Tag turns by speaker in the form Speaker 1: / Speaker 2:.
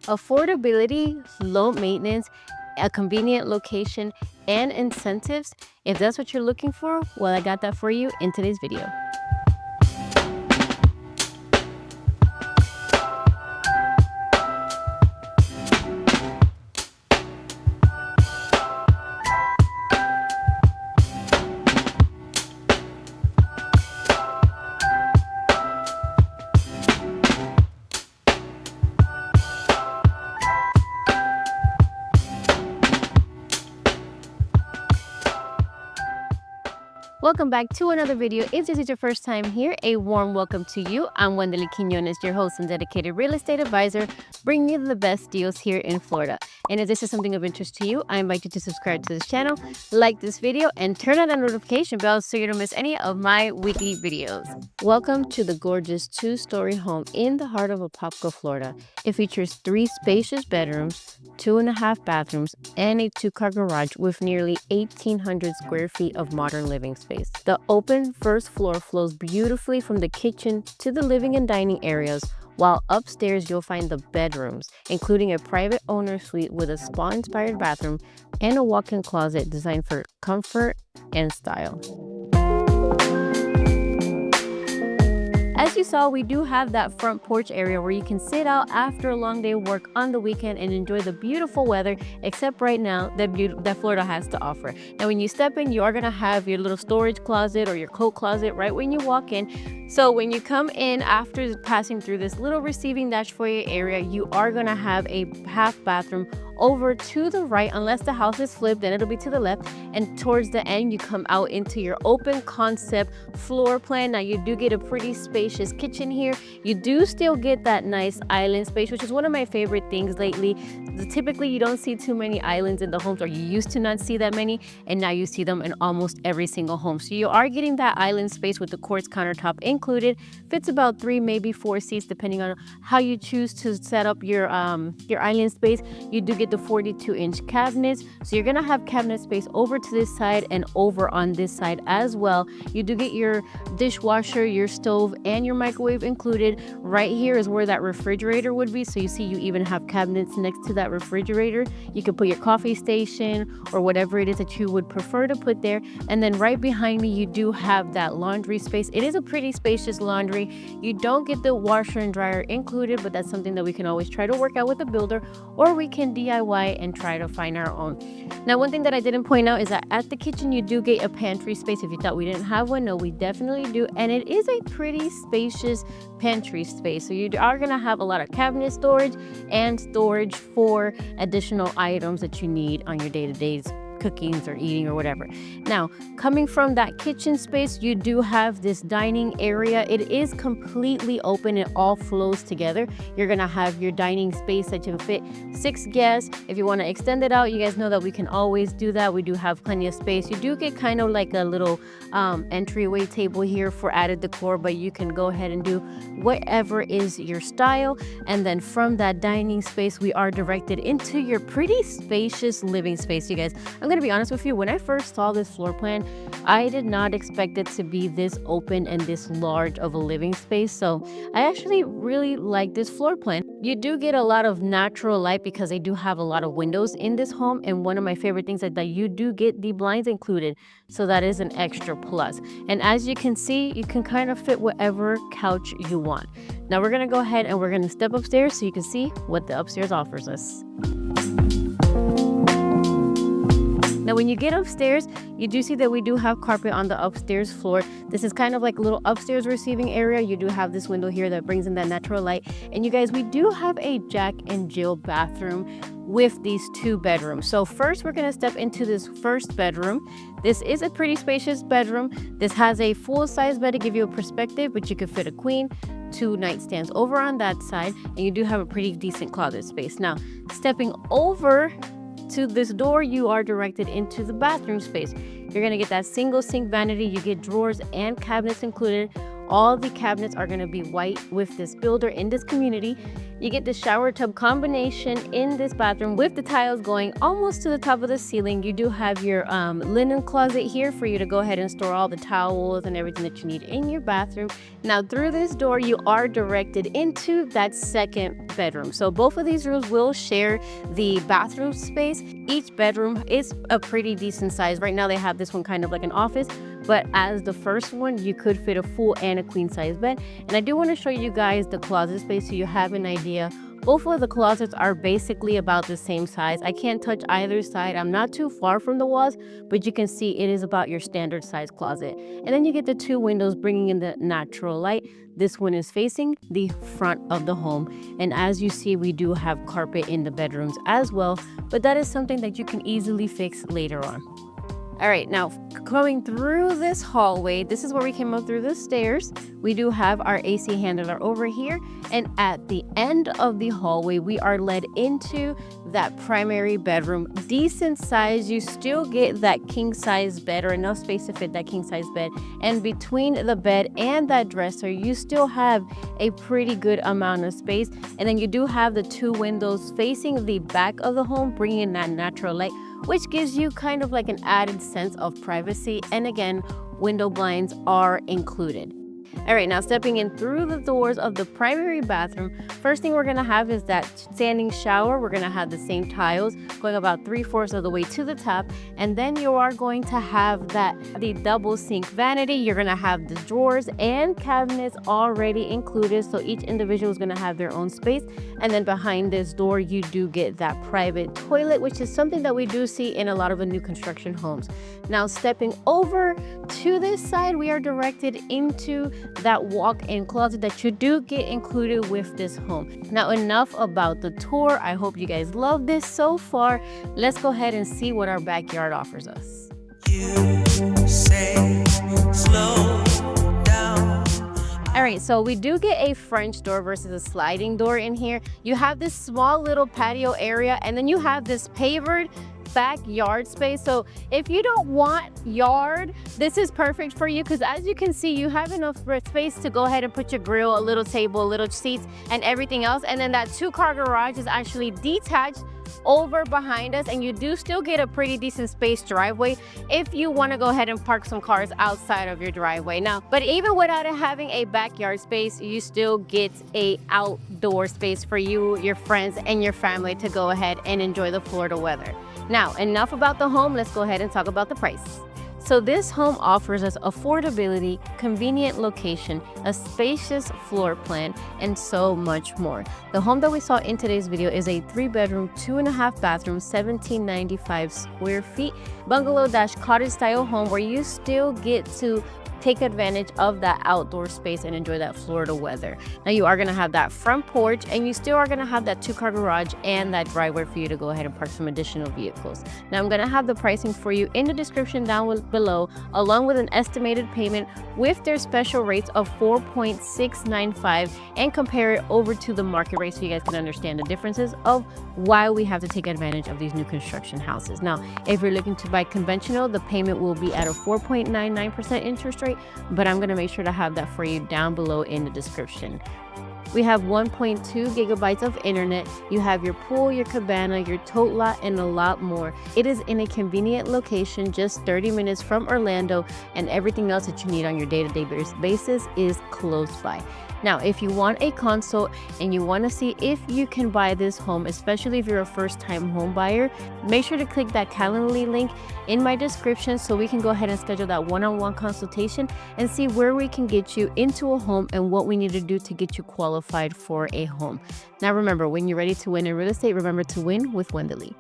Speaker 1: Affordability, low maintenance, a convenient location, and incentives. If that's what you're looking for, well, I got that for you in today's video. Welcome back to another video. If this is your first time here, a warm welcome to you. I'm Wendely Quinones, your host and dedicated real estate advisor, bringing you the best deals here in Florida. And if this is something of interest to you, I invite you to subscribe to this channel, like this video, and turn on that notification bell so you don't miss any of my weekly videos. Welcome to the gorgeous two-story home in the heart of Apopka, Florida. It features 3 spacious bedrooms, 2.5 bathrooms, and a 2-car garage with nearly 1,800 square feet of modern living space. The open first floor flows beautifully from the kitchen to the living and dining areas, while upstairs you'll find the bedrooms, including a private owner suite with a spa-inspired bathroom and a walk-in closet designed for comfort and style. As you saw, we do have that front porch area where you can sit out after a long day of work on the weekend and enjoy the beautiful weather, except right now that Florida has to offer. Now, when you step in, you are going to have your little storage closet or your coat closet right when you walk in. So when you come in after passing through this little receiving dash foyer area, you are going to have a half bathroom over to the right. Unless the house is flipped, then it'll be to the left, and towards the end you come out into your open concept floor plan. Now, you do get a pretty spacious kitchen here. You do still get that nice island space, which is one of my favorite things lately. Typically you don't see too many islands in the homes, or you used to not see that many, and now you see them in almost every single home. So you are getting that island space with the quartz countertop included. Fits about 3, maybe 4 seats depending on how you choose to set up your island space. You do get the 42-inch cabinets, so you're gonna have cabinet space over to this side and over on this side as well. You do get your dishwasher, your stove, and your microwave included. Right here is where that refrigerator would be, so you see you even have cabinets next to that refrigerator. You can put your coffee station or whatever it is that you would prefer to put there. And then right behind me, you do have that laundry space. It is a pretty spacious laundry. You don't get the washer and dryer included, but that's something that we can always try to work out with the builder, or we can DIY and try to find our own. Now, one thing that I didn't point out is that at the kitchen you do get a pantry space. If you thought we didn't have one, no, we definitely do, and it is a pretty spacious pantry space. So you are going to have a lot of cabinet storage and storage for additional items that you need on your day-to-days cookings or eating or whatever. Now, coming from that kitchen space, you do have this dining area. It is completely open. It all flows together. You're gonna have your dining space that can fit 6 guests. If you want to extend it out, you guys know that we can always do that. We do have plenty of space. You do get kind of like a little entryway table here for added decor, but you can go ahead and do whatever is your style. And then from that dining space, we are directed into your pretty spacious living space. You guys, I'm going to be honest with you, when I first saw this floor plan, I did not expect it to be this open and this large of a living space. So I actually really like this floor plan. You do get a lot of natural light because they do have a lot of windows in this home. And one of my favorite things is that you do get the blinds included. So that is an extra plus. And as you can see, you can kind of fit whatever couch you want. Now we're going to go ahead and we're going to step upstairs so you can see what the upstairs offers us. Now, when you get upstairs, you do see that we do have carpet on the upstairs floor. This is kind of like a little upstairs receiving area. You do have this window here that brings in that natural light. And you guys, we do have a Jack and Jill bathroom with these 2 bedrooms. So first, we're going to step into this first bedroom. This is a pretty spacious bedroom. This has a full-size bed to give you a perspective, but you could fit a queen, 2 nightstands over on that side, and you do have a pretty decent closet space. Now, stepping over to this door, you are directed into the bathroom space. You're going to get that single sink vanity. You get drawers and cabinets included. All the cabinets are going to be white with this builder in this community. You get the shower tub combination in this bathroom with the tiles going almost to the top of the ceiling. You do have your linen closet here for you to go ahead and store all the towels and everything that you need in your bathroom. Now through this door, you are directed into that second bedroom. So both of these rooms will share the bathroom space. Each bedroom is a pretty decent size. Right now they have this one kind of like an office, but as the first one, you could fit a full and a queen size bed. And I do want to show you guys the closet space so you have an idea. Both of the closets are basically about the same size. I can't touch either side. I'm not too far from the walls, but you can see it is about your standard size closet. And then you get the two windows bringing in the natural light. This one is facing the front of the home. And as you see, we do have carpet in the bedrooms as well, but that is something that you can easily fix later on. All right, now going through this hallway, this is where we came up through the stairs. We do have our AC handler over here. And at the end of the hallway, we are led into that primary bedroom. Decent size, you still get that king size bed or enough space to fit that king size bed. And between the bed and that dresser, you still have a pretty good amount of space. And then you do have the two windows facing the back of the home, bringing in that natural light, which gives you kind of like an added sense of privacy. And again, window blinds are included. All right, now stepping in through the doors of the primary bathroom, first thing we're gonna have is that standing shower. We're gonna have the same tiles going about 3/4 of the way to the top. And then you are going to have the double sink vanity. You're gonna have the drawers and cabinets already included. So each individual is gonna have their own space. And then behind this door, you do get that private toilet, which is something that we do see in a lot of the new construction homes. Now stepping over to this side, we are directed into that walk-in closet that you do get included with this home. Now enough about the tour. I hope you guys love this so far. Let's go ahead and see what our backyard offers us. You say slow down. All right, so we do get a French door versus a sliding door in here. You have this small little patio area, and then you have this pavered backyard space. So if you don't want yard, this is perfect for you, because as you can see, you have enough space to go ahead and put your grill, a little table, a little seats, and everything else. And then that 2-car garage is actually detached over behind us, and you do still get a pretty decent space driveway if you want to go ahead and park some cars outside of your driveway. Now, but even without it having a backyard space, you still get a outdoor space for you, your friends, and your family to go ahead and enjoy the Florida weather. Now, enough about the home. Let's go ahead and talk about the price. So this home offers us affordability, convenient location, a spacious floor plan, and so much more. The home that we saw in today's video is a 3-bedroom, 2.5 bathroom, 1,795 square feet bungalow-cottage style home where you still get to take advantage of that outdoor space and enjoy that Florida weather. Now you are going to have that front porch, and you still are going to have that 2-car garage and that driveway for you to go ahead and park some additional vehicles. Now I'm going to have the pricing for you in the description down below, along with an estimated payment with their special rates of 4.695, and compare it over to the market rate so you guys can understand the differences of why we have to take advantage of these new construction houses. Now, if you're looking to buy conventional, the payment will be at a 4.99% interest rate, but I'm going to make sure to have that for you down below in the description. We have 1.2 gigabytes of internet. You have your pool, your cabana, your tote lot, and a lot more. It is in a convenient location, just 30 minutes from Orlando, and everything else that you need on your day-to-day basis is close by. Now, if you want a consult and you want to see if you can buy this home, especially if you're a first-time home buyer, make sure to click that Calendly link in my description so we can go ahead and schedule that one-on-one consultation and see where we can get you into a home and what we need to do to get you qualified for a home. Now, remember, when you're ready to win in real estate, remember to win with Wendeley.